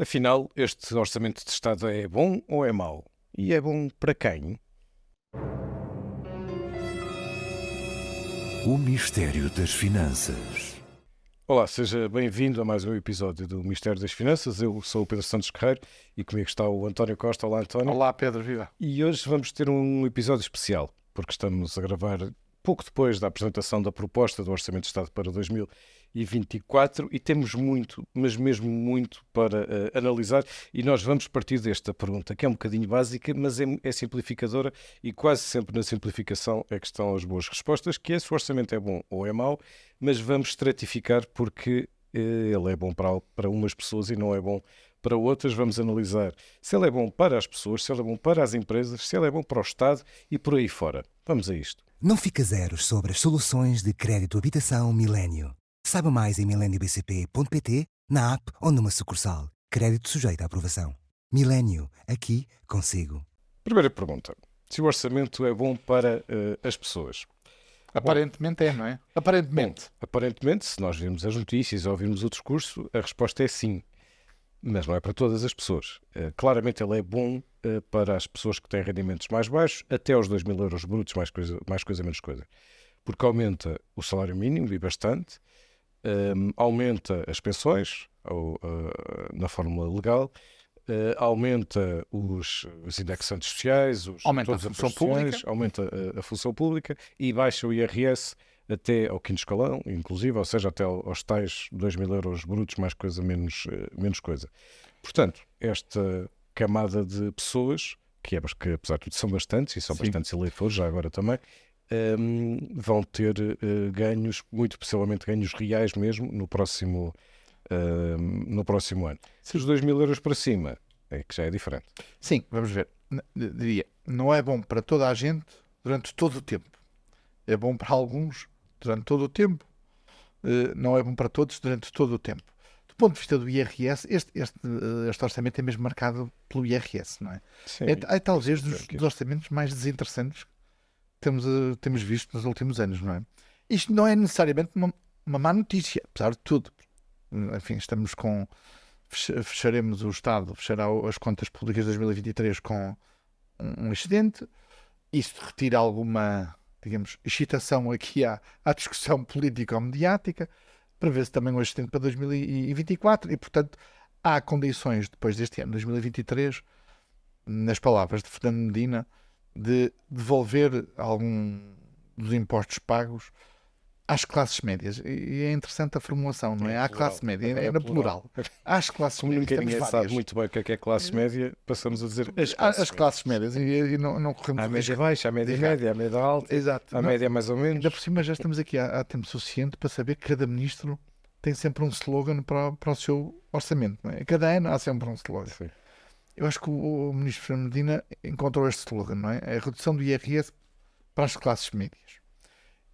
Afinal, este orçamento de Estado é bom ou é mau? E é bom para quem? O mistério das finanças. Olá, seja bem-vindo a mais um episódio do Mistério das Finanças. Eu sou o Pedro Santos Guerreiro e comigo está o António Costa. Olá, António. Olá, Pedro, viva. E hoje vamos ter um episódio especial, porque estamos a gravar pouco depois da apresentação da proposta do Orçamento de Estado para 2024 e temos muito, mas mesmo muito para analisar, e nós vamos partir desta pergunta, que é um bocadinho básica, mas é simplificadora, e quase sempre na simplificação é que estão as boas respostas, que é se o orçamento é bom ou é mau, mas vamos estratificar porque ele é bom para umas pessoas e não é bom para outras. Vamos analisar se ele é bom para as pessoas, se ele é bom para as empresas, se ele é bom para o Estado e por aí fora. Vamos a isto. Não fica zeros sobre as soluções de crédito habitação Milênio. Saiba mais em mileniobcp.pt, na app ou numa sucursal. Crédito sujeito à aprovação. Milênio, aqui consigo. Primeira pergunta. Se o orçamento é bom para as pessoas? Aparentemente é, não é? Aparentemente. Bom, aparentemente, se nós virmos as notícias ou ouvirmos o discurso, a resposta é sim. Mas não é para todas as pessoas. Claramente ele é bom para as pessoas que têm rendimentos mais baixos, até aos 2.000 euros brutos, mais coisa, menos coisa. Porque aumenta o salário mínimo, e bastante, aumenta as pensões, na fórmula legal, aumenta os indexantes sociais, Aumenta a função pública. aumenta a função pública e baixa o IRS até ao quinto escalão, inclusive, ou seja, até aos tais 2.000 euros brutos, mais coisa, menos coisa. Portanto, esta camada de pessoas, que apesar de tudo são bastantes, e são bastantes eleitores já agora também, vão ter ganhos, muito possivelmente ganhos reais mesmo, no próximo ano. Se os 2.000 euros para cima, é que já é diferente. Sim, vamos ver. Diria, não é bom para toda a gente durante todo o tempo. É bom para alguns durante todo o tempo. Não é bom para todos durante todo o tempo. Do ponto de vista do IRS, este orçamento é mesmo marcado pelo IRS, não é? Sim, é talvez dos orçamentos mais desinteressantes que temos visto nos últimos anos, não é? Isto não é necessariamente uma má notícia, apesar de tudo. Enfim, fecharemos o Estado, fechará as contas públicas de 2023 com um excedente. Isso retira alguma, digamos, excitação aqui à discussão político-mediática, prevê-se também um excedente para 2024 e, portanto, há condições, depois deste ano, 2023, nas palavras de Fernando Medina, de devolver algum dos impostos pagos às classes médias. E é interessante a formulação, não é? À classe média, é na plural. Às classes Como médias. ninguém sabe muito bem o que é classe média, passamos a dizer as classes médias. E não corremos a o média risco. baixa, a média média, a média alta, Exato. a média mais ou menos. Ainda por cima já estamos aqui há tempo suficiente para saber que cada ministro tem sempre um slogan para o seu orçamento. Não é? Cada ano há sempre um slogan. Sim. Eu acho que o ministro Fernando Medina encontrou este slogan, não é? A redução do IRS para as classes médias.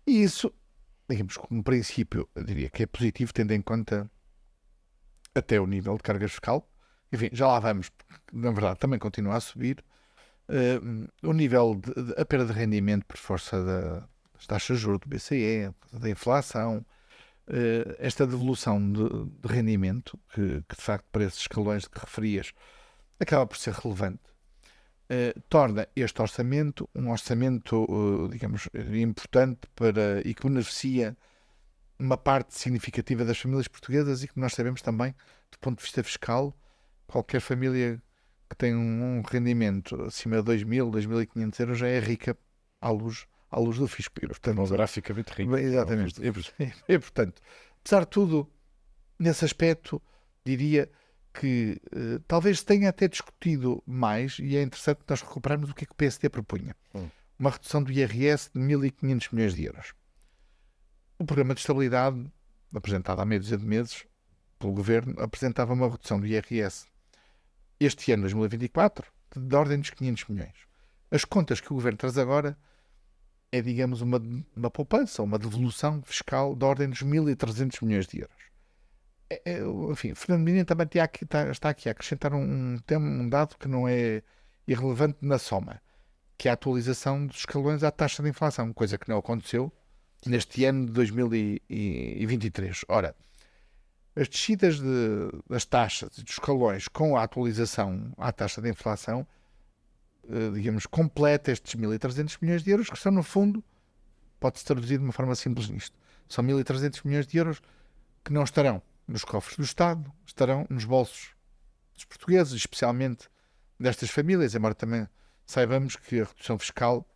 E isso, digamos, como princípio, eu diria que é positivo, tendo em conta até o nível de carga fiscal. Enfim, já lá vamos, porque, na verdade, também continua a subir. O nível a perda de rendimento por força das taxas de juros do BCE, da inflação, esta devolução de rendimento, que de facto para esses escalões que referias, acaba por ser relevante, torna este orçamento um orçamento, digamos, importante e que beneficia uma parte significativa das famílias portuguesas e que nós sabemos também, do ponto de vista fiscal, qualquer família que tem um rendimento acima de 2.000, 2.500 euros já é rica à luz do fisco. Portanto, demograficamente rica. Exatamente. E, portanto, apesar de tudo, nesse aspecto, diria que talvez se tenha até discutido mais, e é interessante nós recuperarmos o que é que o PSD propunha. Uma redução do IRS de 1.500 milhões de euros. O programa de estabilidade, apresentado há meia dúzia de meses pelo Governo, apresentava uma redução do IRS este ano, 2024, de ordem dos 500 milhões. As contas que o Governo traz agora é, digamos, uma poupança, uma devolução fiscal de ordem dos 1.300 milhões de euros. Enfim, Fernando Medina também está aqui a acrescentar um dado que não é irrelevante na soma, que é a atualização dos escalões à taxa de inflação, coisa que não aconteceu neste ano de 2023. Ora, as descidas das taxas e dos escalões com a atualização à taxa de inflação, digamos, completa estes 1.300 milhões de euros, que são, no fundo, pode-se traduzir de uma forma simples nisto. São 1.300 milhões de euros que não estarão nos cofres do Estado, estarão nos bolsos dos portugueses, especialmente destas famílias, embora também saibamos que a redução fiscal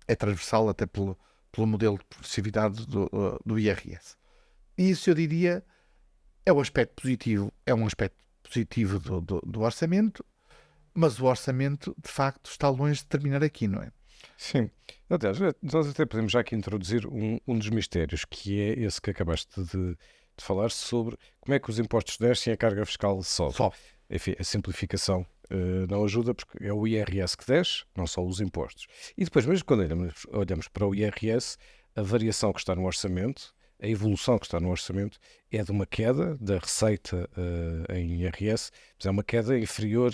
é transversal até pelo modelo de progressividade do IRS. E isso, eu diria, é um aspecto positivo do orçamento, mas o orçamento, de facto, está longe de terminar aqui, não é? Sim. Aliás, nós até podemos já aqui introduzir um dos mistérios, que é esse que acabaste de falar, sobre como é que os impostos descem e a carga fiscal sobe. Enfim, a simplificação não ajuda, porque é o IRS que desce, não só os impostos. E depois, mesmo quando olhamos para o IRS, a variação que está no orçamento, a evolução que está no orçamento, é de uma queda da receita em IRS, mas é uma queda inferior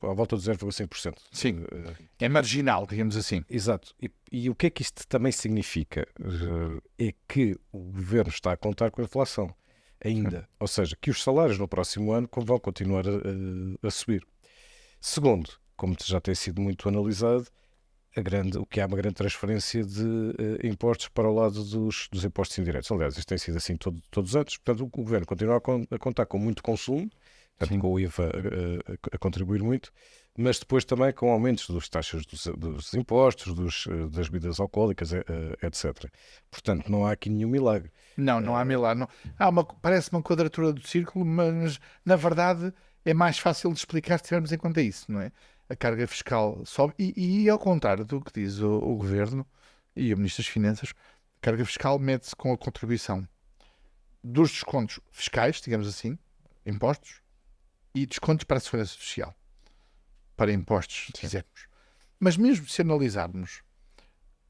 à volta de 0,5%. Sim, é marginal, digamos assim. Exato. E o que é que isto também significa? É que o governo está a contar com a inflação ainda. Ou seja, que os salários no próximo ano vão continuar a subir. Segundo, como já tem sido muito analisado, o que há uma grande transferência de impostos para o lado dos impostos indiretos. Aliás, isto tem sido assim todos os anos. Portanto, o governo continua a contar com muito consumo, portanto, com o IVA a contribuir muito, mas depois também com aumentos das taxas dos impostos, das bebidas alcoólicas, etc. Portanto, não há aqui nenhum milagre. Não há milagre. Não. Parece uma quadratura do círculo, mas na verdade é mais fácil de explicar se tivermos em conta isso, não é? A carga fiscal sobe e ao contrário do que diz o Governo e o Ministro das Finanças, a carga fiscal mede-se com a contribuição dos descontos fiscais, digamos assim, impostos, e descontos para a Segurança Social, para impostos, se quisermos. Mas mesmo se analisarmos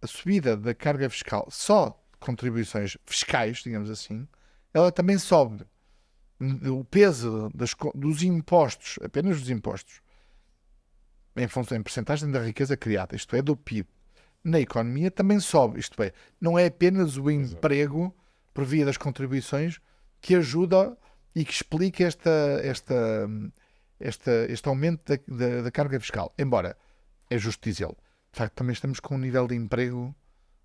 a subida da carga fiscal só de contribuições fiscais, digamos assim, ela também sobe. O peso dos impostos, apenas dos impostos, em função em percentagem da riqueza criada, isto é, do PIB, na economia também sobe, isto é, não é apenas o emprego por via das contribuições que ajuda e que explica este aumento da carga fiscal. Embora, é justo dizê-lo, de facto também estamos com um nível de emprego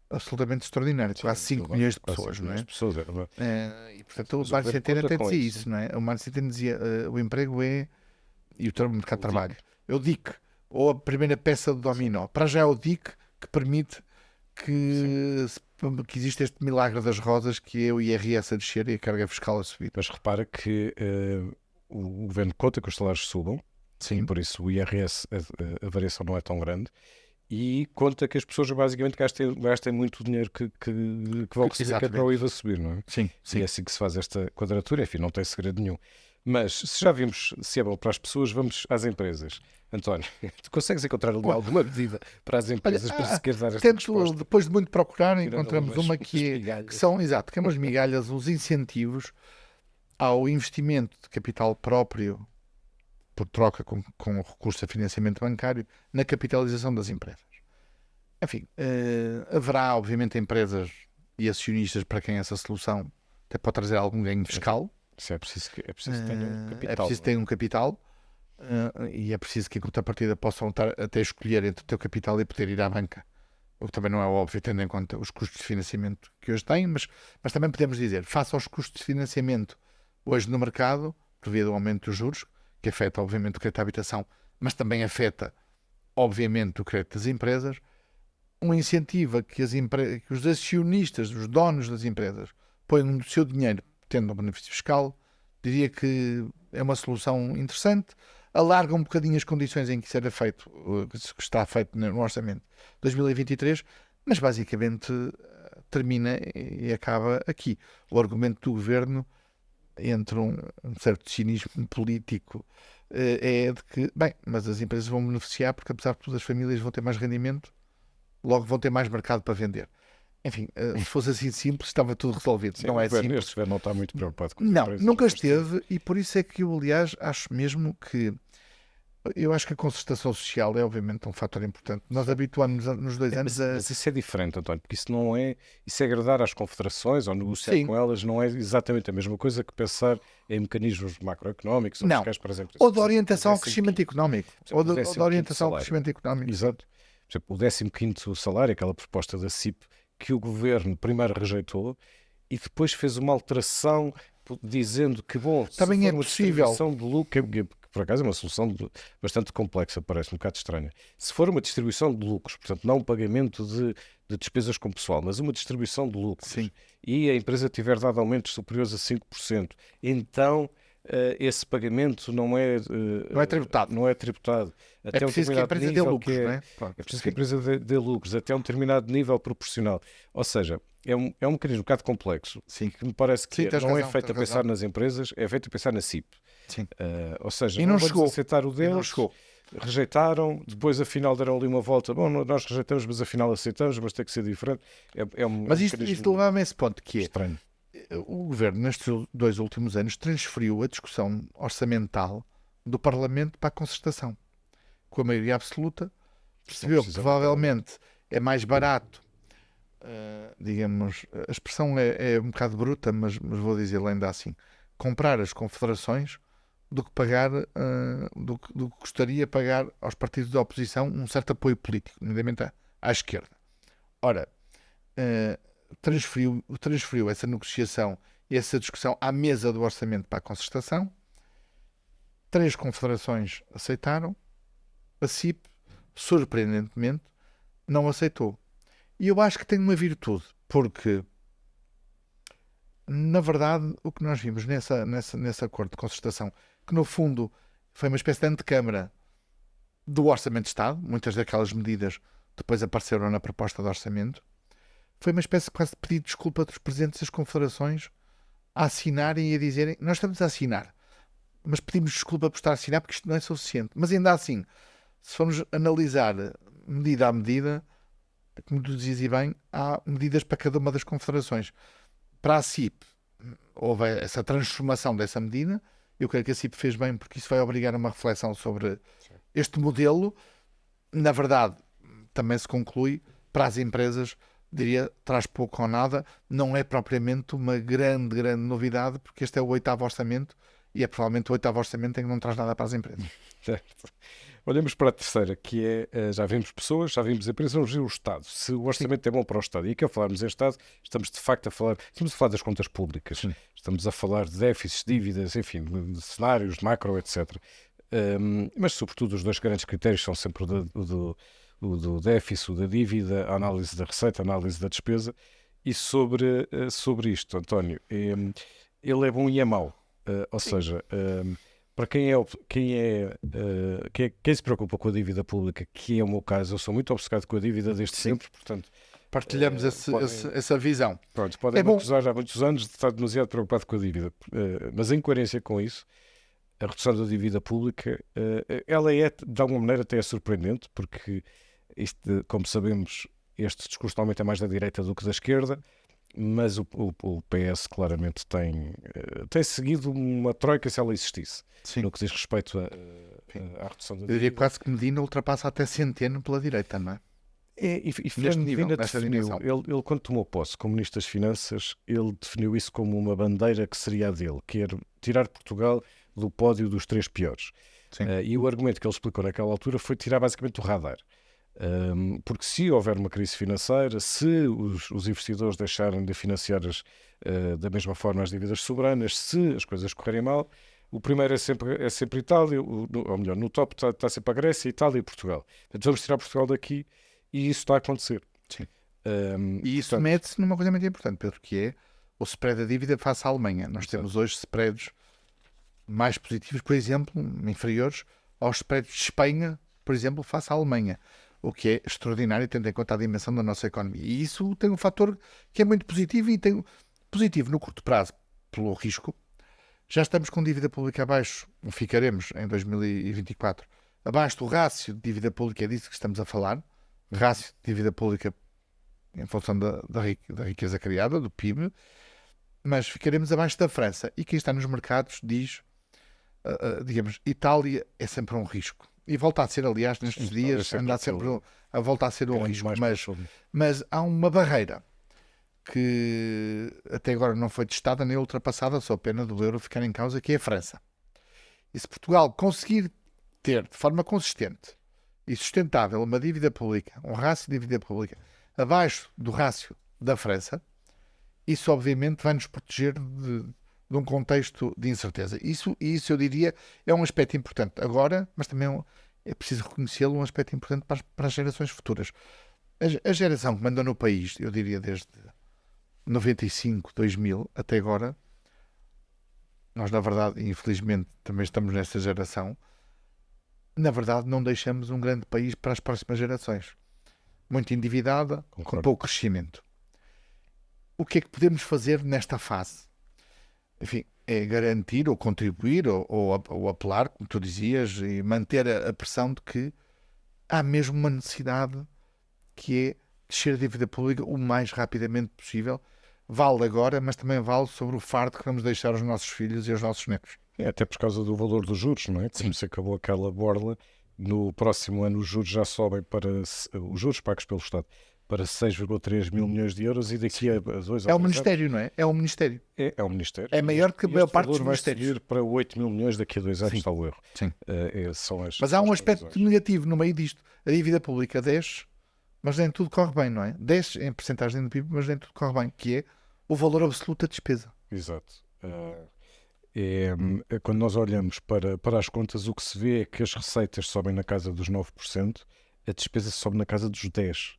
absolutamente extraordinário, quase 5 milhões de pessoas, não é? Pessoas, E portanto o Mário Centeno até dizia isso, não é? O Mário Centeno dizia, o emprego é, e o termo mercado de trabalho, é o DIC, ou a primeira peça do dominó. Para já é o DIC que permite que existe este milagre das rosas, que é o IRS a descer e a carga fiscal a subir. Mas repara que o governo conta que os salários subam, Sim. por isso o IRS, a variação não é tão grande, e conta que as pessoas basicamente gastem muito dinheiro que vão receber, que é para o IVA subir, não é? Sim. E é assim que se faz esta quadratura, enfim, não tem segredo nenhum. Mas se já vimos se é bom para as pessoas, vamos às empresas. António, tu consegues encontrar alguma medida para as empresas para se querer dar esta resposta? Depois de muito procurar, encontramos umas uma que são umas migalhas, uns incentivos ao investimento de capital próprio por troca com o recurso a financiamento bancário na capitalização das empresas. Enfim, haverá obviamente empresas e acionistas para quem essa solução até pode trazer algum ganho fiscal. É preciso que tenham capital. É preciso ter um capital e é preciso que em contrapartida possam até escolher entre o teu capital e poder ir à banca. O que também não é óbvio, tendo em conta os custos de financiamento que hoje têm, mas também podemos dizer, face aos custos de financiamento hoje no mercado, por via do aumento dos juros, que afeta obviamente o crédito à habitação, mas também afeta obviamente o crédito das empresas, um incentivo a que os acionistas, os donos das empresas, ponham o seu dinheiro tendo um benefício fiscal, diria que é uma solução interessante, alarga um bocadinho as condições em que isso era feito, que está feito no orçamento de 2023, mas basicamente termina e acaba aqui. O argumento do governo, entre um certo cinismo político, é de que, bem, mas as empresas vão beneficiar porque apesar de tudo as famílias vão ter mais rendimento, logo vão ter mais mercado para vender. Enfim, se fosse assim simples, estava tudo resolvido. Sim, não é simples. Este governo não está muito preocupado com Não, nunca esteve, e por isso é que eu, aliás, acho mesmo que Eu acho que a concertação social é obviamente um fator importante. Nós habituamos-nos nos 2 anos a... Mas isso é diferente, António, porque isso é agradar às confederações ou negociar Sim. com elas, não é exatamente a mesma coisa que pensar em mecanismos macroeconómicos ou Não. fiscais para as empresas. Ou de orientação ao O crescimento 15º, económico. exemplo, Ou o de 15º orientação ao salário. crescimento económico. Exato. Por exemplo, o 15º salário, aquela proposta da CIP, que o governo primeiro rejeitou e depois fez uma alteração dizendo que, bom, Também se é for uma possível. distribuição de lucro, que por acaso é uma solução bastante complexa, parece um bocado estranha. Se for uma distribuição de lucros, portanto, não um pagamento de despesas com pessoal, mas uma distribuição de lucros, Sim. e a empresa tiver dado aumentos superiores a 5%, então esse pagamento não é tributado. Não é tributado. É preciso que a empresa dê lucros, não é? Pronto. É preciso que a empresa dê lucros até um determinado nível proporcional. Ou seja, é um mecanismo um bocado complexo, Sim. que me parece que Sim, tens não é razão, feito a tens pensar razão. nas empresas, é feito a pensar na CIP. Sim. Ou seja, E não vamos chegou. aceitar o E não deles, chegou. rejeitaram, depois afinal deram ali uma volta, bom, nós rejeitamos, mas afinal aceitamos, mas tem que ser diferente. Mas um isto mecanismo leva-me a esse ponto, que é estranho. o governo, nestes 2 últimos anos, transferiu a discussão orçamental do Parlamento para a concertação. Com a maioria absoluta, percebeu que precisa- provavelmente é mais barato, digamos, a expressão é um bocado bruta, mas vou dizê-la ainda assim, comprar as confederações do que pagar, do que gostaria pagar aos partidos da oposição um certo apoio político, nomeadamente à esquerda. Ora, transferiu essa negociação e essa discussão à mesa do orçamento para a concertação. 3 confederações aceitaram. A CIP, surpreendentemente, não aceitou. E eu acho que tem uma virtude, porque, na verdade, o que nós vimos nesse acordo de concertação, que no fundo foi uma espécie de antecâmara do Orçamento de Estado, muitas daquelas medidas depois apareceram na proposta de orçamento, foi uma espécie quase de pedido de desculpa dos presidentes das confederações a assinarem e a dizerem: nós estamos a assinar, mas pedimos desculpa por estar a assinar porque isto não é suficiente. Mas ainda assim, se formos analisar medida a medida, como tu dizias e bem, há medidas para cada uma das confederações. Para a CIP, houve essa transformação dessa medida. Eu creio que a CIP fez bem, porque isso vai obrigar a uma reflexão sobre este modelo. Na verdade, também se conclui, para as empresas, diria, traz pouco ou nada. Não é propriamente uma grande novidade, porque este é o 8º orçamento e é provavelmente o 8º orçamento em que não traz nada para as empresas. Certo. Olhamos para a terceira, que é, já vimos pessoas, já vimos empresas, vamos ver o Estado. Se o orçamento é bom para o Estado, e aqui ao falarmos em Estado, estamos de facto a falar das contas públicas. Sim. Estamos a falar de déficits, dívidas, enfim, de cenários, de macro, etc. Mas sobretudo os 2 grandes critérios são sempre o do déficit, o da dívida, a análise da receita, a análise da despesa. E sobre isto, António, ele é bom e é mau. Ou seja, para quem se preocupa com a dívida pública, que é o meu caso, eu sou muito obcecado com a dívida desde sempre, portanto, Partilhamos essa visão. pronto, podem É me bom. acusar já há muitos anos de estar demasiado preocupado com a dívida, mas em coerência com isso, a redução da dívida pública, ela é, de alguma maneira, até surpreendente, porque isto, como sabemos, este discurso normalmente é mais da direita do que da esquerda, mas o PS claramente tem seguido uma troika se ela existisse, Sim. no que diz respeito à redução da Eu diria dívida. quase que Medina ultrapassa até Centeno pela direita, não é? E Fernando nível, Medina nesta definiu, dimensão. ele quando tomou posse como Ministro das Finanças, ele definiu isso como uma bandeira que seria a dele, que era tirar Portugal do pódio dos 3 piores. Sim. E o argumento que ele explicou naquela altura foi tirar basicamente o radar. Porque se houver uma crise financeira, se os investidores deixarem de financiar da mesma forma as dívidas soberanas, se as coisas correrem mal, o primeiro é sempre Itália, ou melhor, no top está sempre a Grécia, Itália e Portugal. Portanto, vamos tirar Portugal daqui e isso está a acontecer. Sim. E isso mete-se numa coisa muito importante, Pedro, que é o spread da dívida face à Alemanha. Nós temos hoje spreads mais positivos, por exemplo, inferiores aos spreads de Espanha, por exemplo, face à Alemanha. O que é extraordinário, tendo em conta a dimensão da nossa economia. E isso tem um fator que é muito positivo, e tem positivo no curto prazo, pelo risco. Já estamos com dívida pública abaixo, ficaremos em 2024, abaixo do rácio de dívida pública, é disso que estamos a falar, rácio de dívida pública em função da riqueza criada, do PIB, mas ficaremos abaixo da França. E quem está nos mercados diz, digamos, Itália é sempre um risco. e volta a ser, aliás, nestes Sim, dias, talvez anda sempre sempre a voltar a ser um grande risco, mais mas, profundo. mas há uma barreira que até agora não foi testada nem ultrapassada, só a pena do euro ficar em causa, que é a França. E se Portugal conseguir ter de forma consistente e sustentável uma dívida pública, um rácio de dívida pública abaixo do rácio da França, isso obviamente vai nos proteger de um contexto de incerteza. Isso eu diria é um aspecto importante agora, mas também é preciso reconhecê-lo, um aspecto importante para as gerações futuras. A geração que mandou no país, eu diria desde 95, 2000 até agora, nós na verdade, infelizmente, também estamos nessa geração, na verdade não deixamos um grande país para as próximas gerações. Muito endividada, com Concordo. pouco crescimento. O que é que podemos fazer nesta fase? Enfim, é garantir ou contribuir ou apelar, como tu dizias, e manter a pressão de que há mesmo uma necessidade que é descer a dívida pública o mais rapidamente possível. Vale agora, mas também vale sobre o fardo que vamos deixar aos nossos filhos e aos nossos netos. Até por causa do valor dos juros, não é? Como se acabou aquela borla, no próximo ano os juros já sobem para os juros pagos pelo Estado para 6,3 mil milhões de euros e daqui a 2 ou 3 É um anos ministério, não é? É um ministério. é um ministério. É maior que a E maior este parte dos valor vai ministérios. subir para 8 mil milhões daqui a 2 anos, Sim. salvo erro. Sim. São as, Mas há as um aspecto previsões. negativo no meio disto. A dívida pública desce, mas nem tudo corre bem, não é? Desce em percentagem do PIB, mas nem tudo corre bem, que é o valor absoluto da despesa. Exato. Quando nós olhamos para as contas, o que se vê é que as receitas sobem na casa dos 9%, a despesa sobe na casa dos 10%.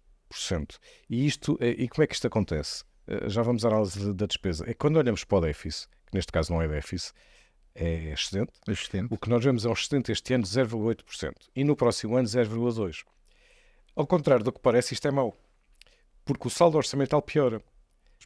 E como é que isto acontece? Já vamos à análise da despesa. É quando olhamos para o déficit, que neste caso não é déficit, é excedente. O que nós vemos é um excedente este ano de 0,8% e no próximo ano 0,2%. Ao contrário do que parece, isto é mau, porque o saldo orçamental piora.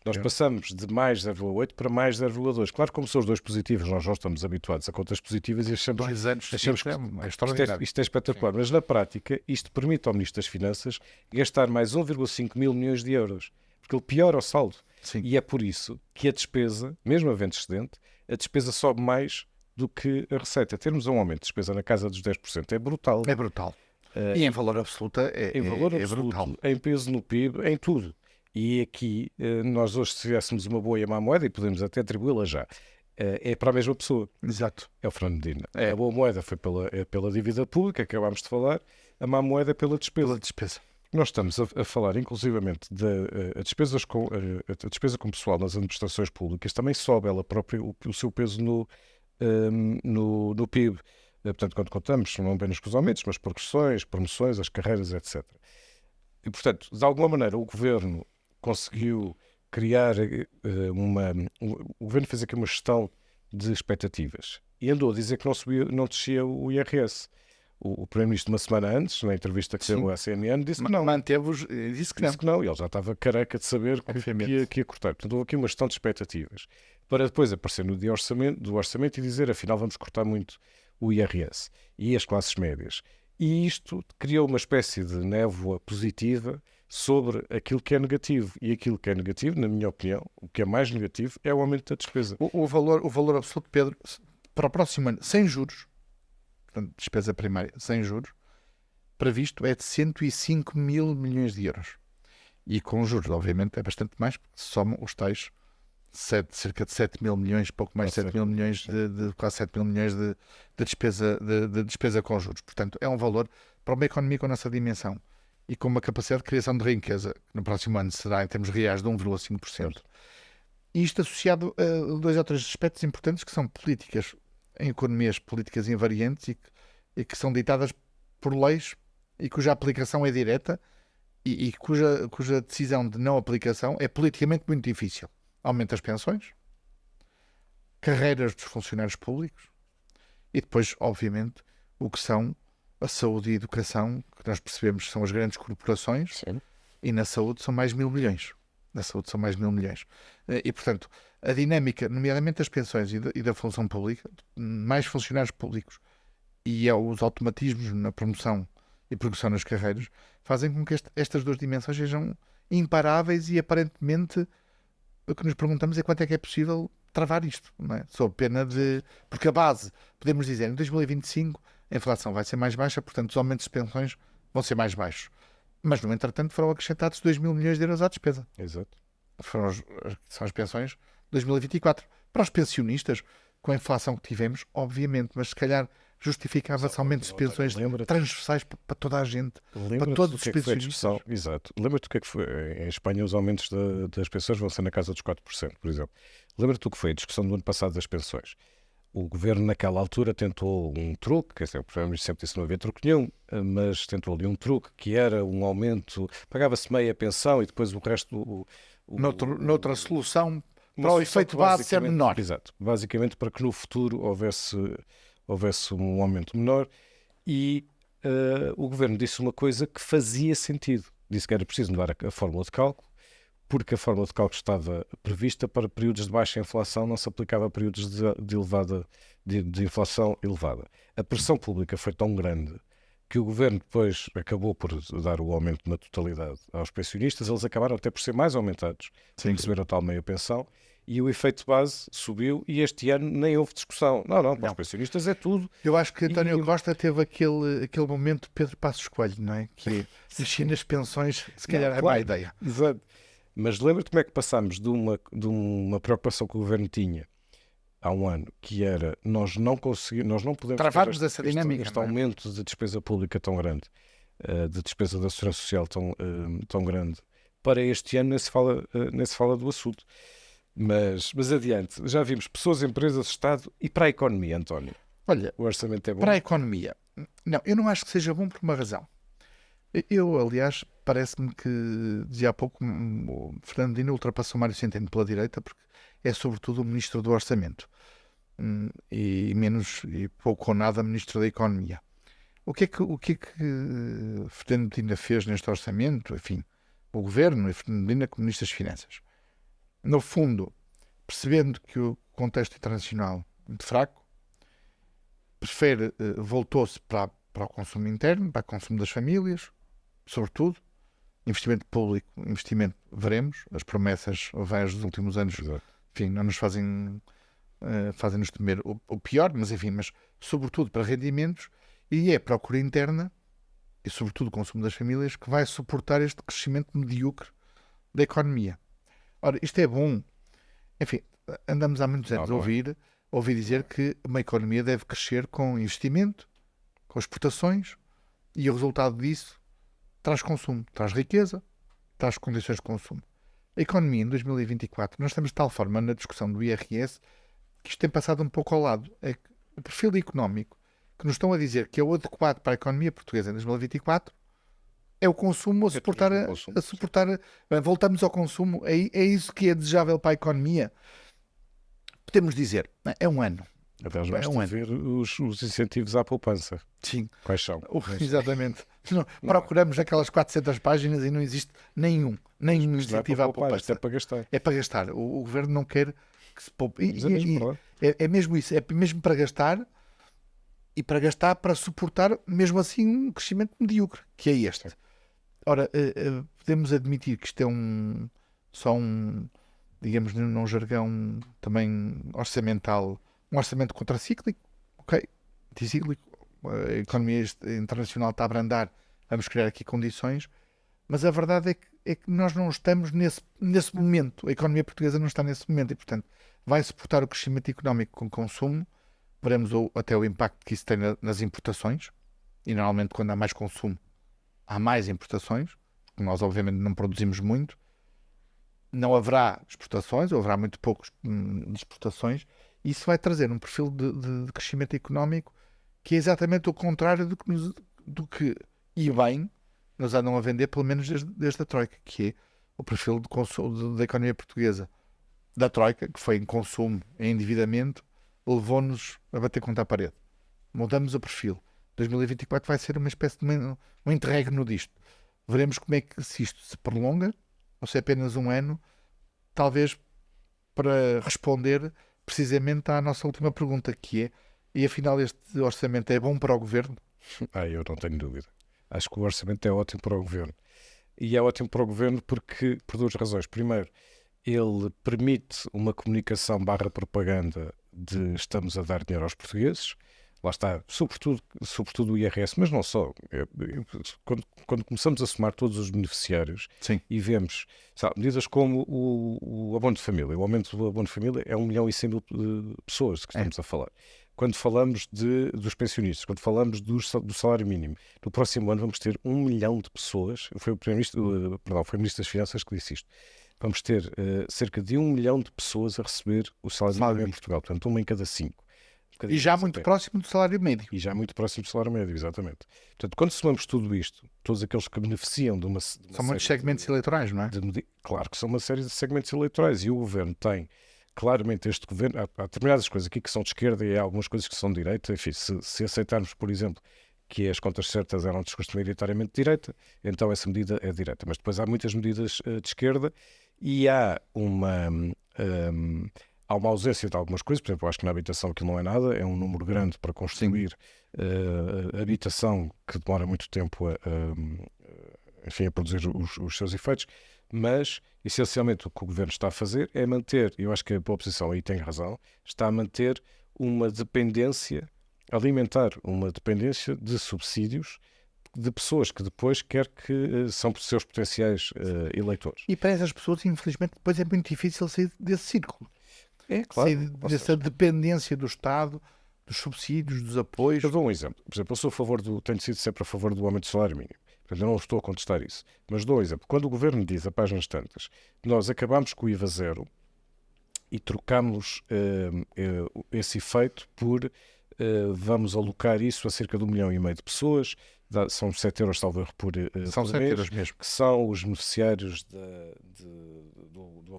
Nós passamos de mais 0,8 para mais 0,2. Claro que como são os dois positivos, nós já estamos habituados a contas positivas e achamos 2 anos Achamos que que é extraordinário. isto é espetacular, mas na prática isto permite ao Ministro das Finanças gastar mais 1,5 mil milhões de euros, porque ele piora o saldo. Sim. E é por isso que a despesa, mesmo havendo excedente, a despesa sobe mais do que a receita. Termos um aumento de despesa na casa dos 10% é brutal. É brutal. E em valor absoluto Em valor é absoluto, brutal. em peso no PIB, em tudo. E aqui, nós hoje, se tivéssemos uma boa e uma má moeda, e podemos até atribuí-la já, é para a mesma pessoa. Exato. É o Fernando Medina. É. A boa moeda foi pela dívida pública, que acabámos de falar, a má moeda é pela despesa. Pela despesa. Nós estamos a falar, inclusivamente, a despesa com pessoal nas administrações públicas, também sobe ela própria o seu peso no PIB. Portanto, quando contamos, não apenas com os aumentos, mas progressões, promoções, as carreiras, etc. E, portanto, de alguma maneira, o Governo conseguiu criar o Governo fez aqui uma gestão de expectativas e andou a dizer que não descia o IRS. O Primeiro-Ministro, uma semana antes, na entrevista que deu à CNN, disse que não. Manteve-os, disse que não. Disse que não, e ele já estava careca de saber que ia cortar. Portanto, houve aqui uma gestão de expectativas para depois aparecer no dia do orçamento e dizer, afinal, vamos cortar muito o IRS e as classes médias. E isto criou uma espécie de névoa positiva sobre aquilo que é negativo. E aquilo que é negativo, na minha opinião, o que é mais negativo é o aumento da despesa. O valor absoluto, Pedro, para o próximo ano, sem juros, portanto, despesa primária sem juros, previsto é de 105 mil milhões de euros. E com juros, obviamente, é bastante mais, porque somam os tais cerca de 7 mil milhões, pouco mais de 7 mil milhões, quase 7 mil milhões de despesa com juros. Portanto, é um valor para uma economia com a nossa dimensão e com uma capacidade de criação de riqueza, que no próximo ano será, em termos reais, de 1,5%. E isto associado a 2 ou 3 aspectos importantes, que são políticas em economias políticas invariantes e que são ditadas por leis e cuja aplicação é direta e cuja decisão de não aplicação é politicamente muito difícil. Aumento das pensões, carreiras dos funcionários públicos e depois, obviamente, o que são a saúde e a educação, que nós percebemos que são as grandes corporações. Sim. E na saúde são mais 1.000 milhões. Na saúde são mais 1.000 milhões. E, portanto, a dinâmica, nomeadamente das pensões e da função pública, mais funcionários públicos e os automatismos na promoção e progressão nas carreiras, fazem com que estas 2 dimensões sejam imparáveis e, aparentemente, o que nos perguntamos é quanto é que é possível travar isto, não é? Sob pena de... Porque a base, podemos dizer, em 2025 a inflação vai ser mais baixa, portanto os aumentos de pensões vão ser mais baixos. Mas, no entretanto, foram acrescentados 2 mil milhões de euros à despesa. Exato. São as pensões de 2024. Para os pensionistas, com a inflação que tivemos, obviamente, mas se calhar justificava-se aumentos de pensões transversais para toda a gente, para todos os pensionistas. Exato. Lembra-te o que é que foi? Em Espanha, os aumentos das pensões vão ser na casa dos 4%, por exemplo. Lembra-te o que foi a discussão do ano passado das pensões? O governo, naquela altura, tentou um truque, quer dizer, o Primeiro-Ministro sempre disse que não havia truque nenhum, mas tentou ali um truque, que era um aumento, pagava-se meia pensão e depois o resto... Noutra solução, para o efeito base ser menor. Exato. Basicamente para que no futuro houvesse um aumento menor e o governo disse uma coisa que fazia sentido. Disse que era preciso mudar a fórmula de cálculo, porque a fórmula de cálculo estava prevista para períodos de baixa inflação, não se aplicava a períodos de inflação elevada. A pressão pública foi tão grande que o governo depois acabou por dar o aumento na totalidade aos pensionistas. Eles acabaram até por ser mais aumentados, sem receber a tal meia pensão, e o efeito base subiu e este ano nem houve discussão. Não, para os pensionistas é tudo. Eu acho que António Costa teve aquele momento Pedro Passos Coelho, não é? Que é mexer nas pensões, se calhar é má ideia. Exato. Mas lembra-te como é que passámos de uma preocupação que o governo tinha há um ano, que era nós não podemos travarmos dessa dinâmica, este aumento de despesa pública tão grande, de despesa da segurança social tão grande. Para este ano nem se fala do assunto. Mas adiante, já vimos pessoas, empresas, Estado e para a economia, António. Olha, o orçamento é bom. Para a economia, não, eu não acho que seja bom por uma razão. Eu, aliás, parece-me que, dizia há pouco, o Fernando Medina ultrapassou Mário Centeno pela direita, porque é sobretudo o Ministro do Orçamento e pouco ou nada Ministro da Economia. O que é que Fernando Medina fez neste orçamento? Enfim, o Governo e Fernando Medina como Ministro das Finanças. No fundo, percebendo que o contexto internacional é muito fraco, voltou-se para o consumo interno, para o consumo das famílias, sobretudo, investimento público, veremos, as promessas várias dos últimos anos, enfim, não nos fazem-nos temer o pior, mas sobretudo para rendimentos, e é a procura interna, e sobretudo o consumo das famílias, que vai suportar este crescimento medíocre da economia. Ora, isto é bom. Enfim, andamos há muitos anos a ouvir dizer que uma economia deve crescer com investimento, com exportações, e o resultado disso traz consumo, traz riqueza, traz condições de consumo. A economia em 2024, nós estamos de tal forma na discussão do IRS que isto tem passado um pouco ao lado. É o perfil económico que nos estão a dizer que é o adequado para a economia portuguesa em 2024 é o consumo a suportar. Voltamos ao consumo, é isso que é desejável para a economia. Podemos dizer, é um ano. Aliás, basta ver os incentivos à poupança. Sim. Quais são? Exatamente. Procuramos aquelas 400 páginas e não existe nenhum incentivo à poupança. É para gastar. É para gastar. O governo não quer que se poupe. É mesmo isso. É mesmo para gastar e para suportar, mesmo assim, um crescimento medíocre, que é este. Ora, podemos admitir que isto é digamos, num jargão também orçamental, um orçamento contracíclico, ok, anticíclico, a economia internacional está a abrandar, vamos criar aqui condições, mas a verdade é que nós não estamos nesse momento, a economia portuguesa não está nesse momento e, portanto, vai suportar o crescimento económico com consumo, veremos até o impacto que isso tem nas importações, e normalmente quando há mais consumo, há mais importações, porque nós obviamente não produzimos muito, não haverá exportações, ou haverá muito poucos de exportações, e isso vai trazer um perfil de crescimento económico que é exatamente o contrário do que e bem, nos andam a vender, pelo menos desde a Troika, que é o perfil de consumo da economia portuguesa. Da Troika, que foi em consumo, em endividamento, levou-nos a bater contra a parede. Mudamos o perfil. 2024 vai ser uma espécie de um interregno disto. Veremos como é que se isto se prolonga, ou se é apenas um ano, talvez para responder precisamente à nossa última pergunta, que é, e afinal este orçamento é bom para o Governo? Eu não tenho dúvida. Acho que o orçamento é ótimo para o Governo. E é ótimo para o Governo por duas razões. Primeiro, ele permite uma comunicação /propaganda de estamos a dar dinheiro aos portugueses. lá está, sobretudo o IRS, mas não só. Quando começamos a somar todos os beneficiários Sim. e vemos, sabe, medidas como o abono de família, o aumento do abono de família é 1.100.000 pessoas que estamos a falar. Quando falamos dos pensionistas, quando falamos do salário mínimo, no próximo ano vamos ter 1 milhão de pessoas, foi o Primeiro-Ministro, foi o Ministro das Finanças que disse isto, vamos ter cerca de 1 milhão de pessoas a receber o salário mínimo em Portugal, portanto 1 em cada 5. E já muito próximo do salário médio. E já muito próximo do salário médio, exatamente. Portanto, quando somamos tudo isto, todos aqueles que beneficiam de uma São muitos segmentos eleitorais, não é? Claro que são uma série de segmentos eleitorais e o governo tem, claramente, este governo, há determinadas coisas aqui que são de esquerda e há algumas coisas que são de direita. Enfim, se aceitarmos, por exemplo, que as contas certas eram discurso maioritariamente de direita, então essa medida é de direita. Mas depois há muitas medidas de esquerda e há uma ausência de algumas coisas. Por exemplo, eu acho que na habitação aquilo não é nada, é um número grande para construir habitação que demora muito tempo a produzir os seus efeitos, mas essencialmente o que o governo está a fazer é manter, e eu acho que a oposição aí tem razão, está a manter uma dependência, alimentar uma dependência de subsídios de pessoas que depois quer que são seus potenciais eleitores. E para essas pessoas, infelizmente, depois é muito difícil sair desse círculo. É claro. Sair dessa dependência do Estado, dos subsídios, dos apoios. Eu dou um exemplo. Por exemplo, eu sou tenho sido sempre a favor do aumento do salário mínimo. Portanto, eu não estou a contestar isso. Mas dou um exemplo. Quando o governo diz, a páginas tantas, nós acabámos com o IVA zero e trocámos esse efeito por vamos alocar isso a cerca de 1,5 milhão de pessoas, são 7 euros, salvo erro, por São 7 euros mesmo. Que são os beneficiários do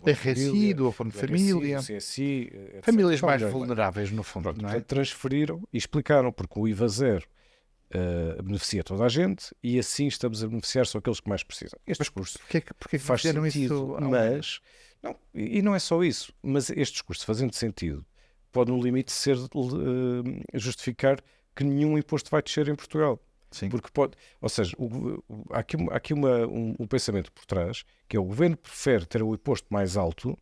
RSI, do Abono de Família, do CSI, etc. famílias mais vulneráveis, no fundo. Pronto, não é? portanto, transferiram e explicaram porque o IVA zero beneficia toda a gente e assim estamos a beneficiar só aqueles que mais precisam. Este discurso Porquê que faz fizeram sentido, isso? mas e não é só isso, mas este discurso fazendo sentido pode no limite ser justificar que nenhum imposto vai descer em Portugal. Sim. Porque pode, ou seja, há aqui um pensamento por trás, que é o governo prefere ter o imposto mais alto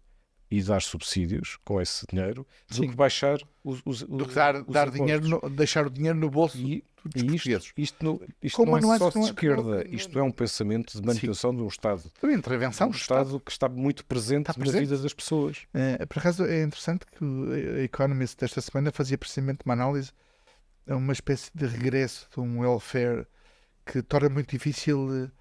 e dar subsídios com esse dinheiro do que baixar do que dar dinheiro, deixar o dinheiro no bolso dos portugueses. Isto não é só de esquerda, isto é um pensamento de manutenção de um Estado. Também intervenção do Estado que está muito presente na vida das pessoas. Por acaso é interessante que a Economist desta semana fazia precisamente uma análise a uma espécie de regresso de um welfare que torna muito difícil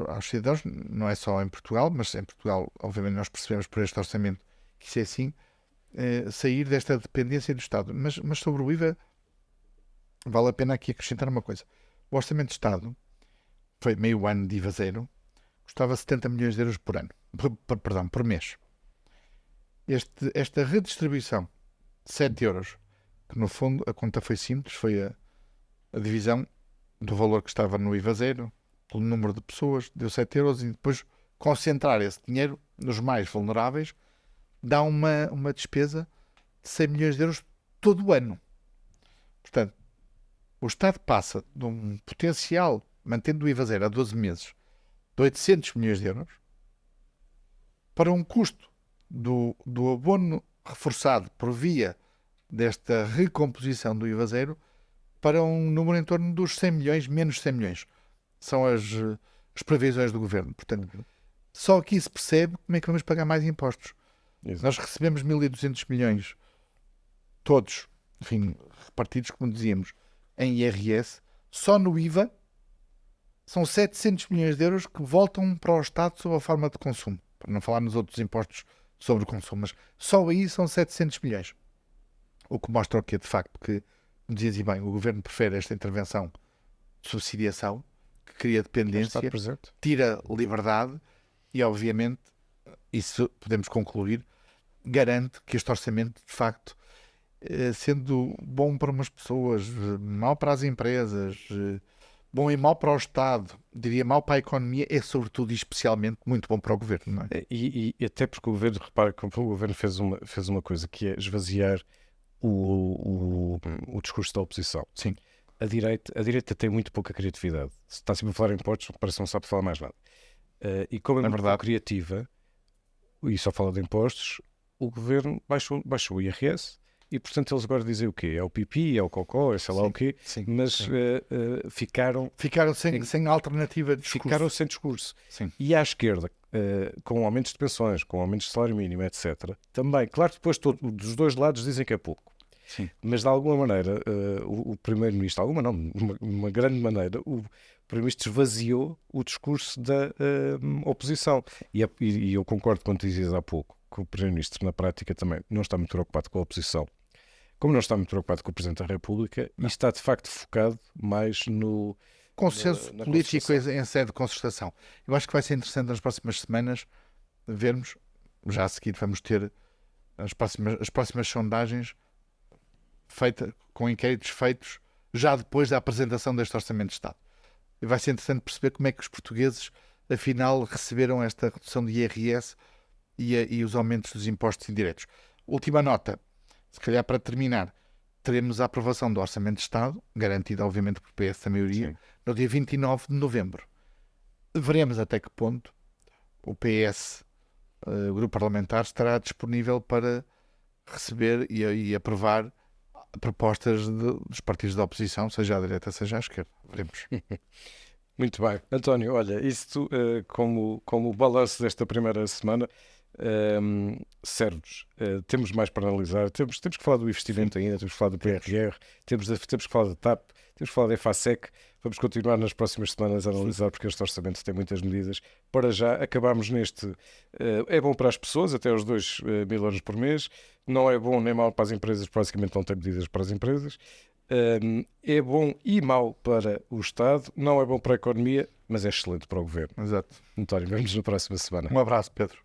aos cidadãos, não é só em Portugal, mas em Portugal, obviamente, nós percebemos por este orçamento que isso é assim, sair desta dependência do Estado. Mas sobre o IVA, vale a pena aqui acrescentar uma coisa. O orçamento de Estado foi meio ano de IVA zero, custava 70 milhões de euros por ano, por mês. Esta redistribuição de 7 euros, que no fundo a conta foi simples, foi a divisão do valor que estava no IVA zero pelo número de pessoas, deu 7 euros, e depois concentrar esse dinheiro nos mais vulneráveis dá uma despesa de 100 milhões de euros todo o ano. Portanto, o Estado passa de um potencial, mantendo o IVA zero a 12 meses, de 800 milhões de euros para um custo do abono reforçado por via desta recomposição do IVA zero para um número em torno dos 100 milhões, menos 100 milhões. São as previsões do governo. Portanto, só aqui se percebe como é que vamos pagar mais impostos. Exato. Nós recebemos 1.200 milhões, todos, enfim, repartidos, como dizíamos, em IRS. Só no IVA são 700 milhões de euros que voltam para o Estado sob a forma de consumo. Para não falar nos outros impostos sobre o consumo, mas só aí são 700 milhões. O que mostra o quê? De facto, que, como dizias bem, o governo prefere esta intervenção de subsidiação, que cria dependência, tira liberdade e, obviamente, isso podemos concluir, garante que este orçamento, de facto, sendo bom para umas pessoas, mau para as empresas, bom e mau para o Estado, diria mau para a economia, é sobretudo e especialmente muito bom para o governo, não é? E até porque o governo, repara, como o governo fez uma coisa que é esvaziar o discurso da oposição. Sim. A direita tem muito pouca criatividade. Se está sempre a falar em impostos, parece que não sabe falar mais nada. E como é muito pouco criativa e só fala de impostos, o governo baixou o IRS e, portanto, eles agora dizem o quê? É o pipi, é o cocó, é sei lá o quê, sim, mas sim. ficaram sem alternativa de discurso. ficaram sem discurso. Sim. E à esquerda, com aumentos de pensões, com aumentos de salário mínimo, etc., também, claro que depois dos dois lados dizem que é pouco. Sim. Mas de alguma maneira, o Primeiro-Ministro, uma grande maneira, o Primeiro-Ministro esvaziou o discurso da oposição. E eu concordo com o que dizias há pouco, que o Primeiro-Ministro, na prática, também não está muito preocupado com a oposição. Como não está muito preocupado com o Presidente da República, e está de facto focado mais no Consenso na político concertação. em sede de concertação. Eu acho que vai ser interessante nas próximas semanas vermos, já a seguir vamos ter as próximas sondagens com inquéritos feitos já depois da apresentação deste Orçamento de Estado. E vai ser interessante perceber como é que os portugueses, afinal, receberam esta redução do IRS e os aumentos dos impostos indiretos. Última nota, se calhar para terminar, teremos a aprovação do Orçamento de Estado, garantida obviamente por PS da maioria, Sim. no dia 29 de novembro. Veremos até que ponto o PS, o grupo parlamentar, estará disponível para receber e aprovar propostas dos partidos da oposição, seja à direita, seja à esquerda. Veremos. Muito bem. António, olha, isto como balanço desta primeira semana, serve-nos. Temos mais para analisar. Temos que falar do investimento ainda, temos que falar do PRR, temos que falar da TAP, temos que falar da EFASEC. Vamos continuar nas próximas semanas a analisar, porque este orçamento tem muitas medidas. Para já, acabamos neste. É bom para as pessoas, até os 2.000 euros por mês. Não é bom nem mau para as empresas, basicamente não tem medidas para as empresas. É bom e mau para o Estado, não é bom para a economia, mas é excelente para o Governo. Exato. António, vemos na próxima semana. Um abraço, Pedro.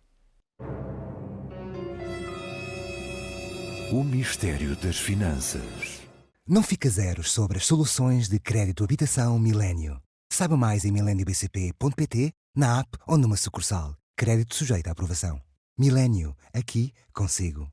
O mistério das finanças. Não fica zeros sobre as soluções de crédito habitação Milênio. Saiba mais em mileniobcp.pt, na app ou numa sucursal. Crédito sujeito à aprovação. Milênio, aqui consigo.